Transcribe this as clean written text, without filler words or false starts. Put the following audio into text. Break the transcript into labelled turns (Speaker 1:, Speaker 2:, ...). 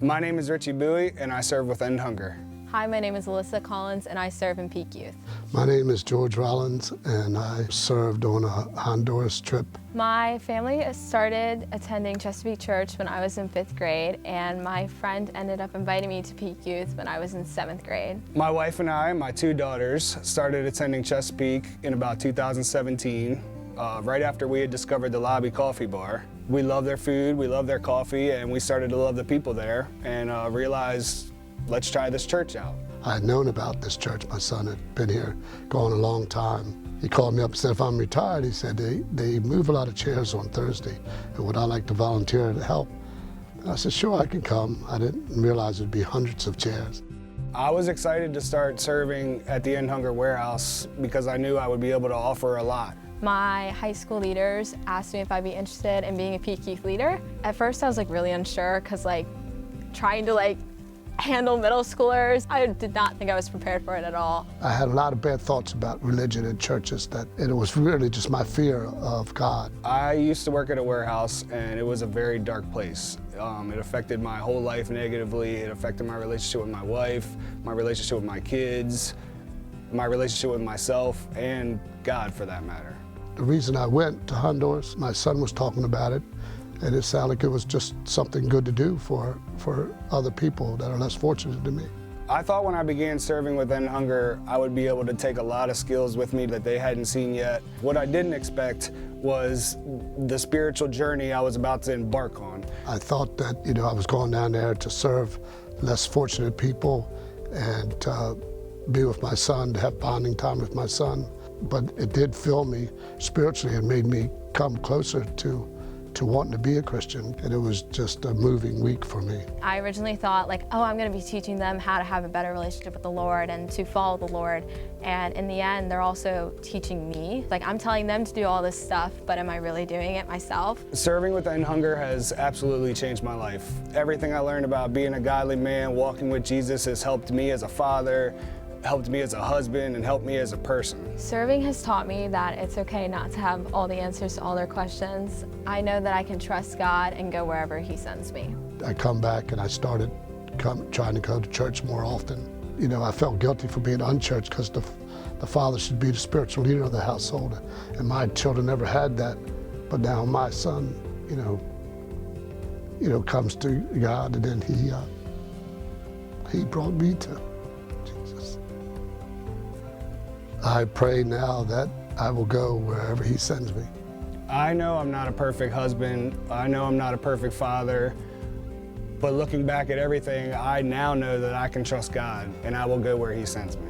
Speaker 1: My name is Richie and I serve with End Hunger.
Speaker 2: Hi, my name is Alissa Collins and I serve in Peak Youth.
Speaker 3: My name is George Rollins and I served on a Honduras trip.
Speaker 2: My family started attending Chesapeake Church when I was in 5th grade, and my friend ended up inviting me to Peak Youth when I was in 7th grade.
Speaker 1: My wife and I, my 2 daughters, started attending Chesapeake in about 2017, right after we had discovered the Lobby Coffee Bar. We love their food, we love their coffee, and we started to love the people there and realized, let's try this church out.
Speaker 3: I had known about this church. My son had been here, gone a long time. He called me up and said, if I'm retired, he said, they move a lot of chairs on Thursday, and would I like to volunteer to help? I said, sure, I can come. I didn't realize it'd be hundreds of chairs.
Speaker 1: I was excited to start serving at the End Hunger warehouse because I knew I would be able to offer a lot.
Speaker 2: My high school leaders asked me if I'd be interested in being a Peak Youth leader. At first I was really unsure because trying to handle middle schoolers, I did not think I was prepared for it at all. I
Speaker 3: had a lot of bad thoughts about religion and churches, and it was really just my fear of God.
Speaker 1: I used to work at a warehouse and it was a very dark place. It affected my whole life negatively. It affected my relationship with my wife, my relationship with my kids, my relationship with myself, and God for that matter.
Speaker 3: The reason I went to Honduras, my son was talking about it, and it sounded like it was just something good to do for other people that are less fortunate than me.
Speaker 1: I thought when I began serving with End Hunger, I would be able to take a lot of skills with me that they hadn't seen yet. What I didn't expect was the spiritual journey I was about to embark on.
Speaker 3: I thought that, I was going down there to serve less fortunate people and be with my son, to have bonding time with my son. But it did fill me spiritually and made me come closer to wanting to be a Christian, and it was just a moving week for me.
Speaker 2: I originally thought oh, I'm going to be teaching them how to have a better relationship with the Lord and to follow the Lord, and in the end they're also teaching me. I'm telling them to do all this stuff, but am I really doing it myself?
Speaker 1: Serving with End Hunger has absolutely changed my life. Everything I learned about being a godly man, walking with Jesus, has helped me as a father, helped me as a husband, and helped me as a person.
Speaker 2: Serving has taught me that it's okay not to have all the answers to all their questions. I know that I can trust God and go wherever He sends me.
Speaker 3: I come back and I started trying to go to church more often. I felt guilty for being unchurched because the father should be the spiritual leader of the household, and my children never had that. But now my son, comes to God, and then he brought me to Jesus. I pray now that I will go wherever He sends me.
Speaker 1: I know I'm not a perfect husband. I know I'm not a perfect father. But looking back at everything, I now know that I can trust God, and I will go where He sends me.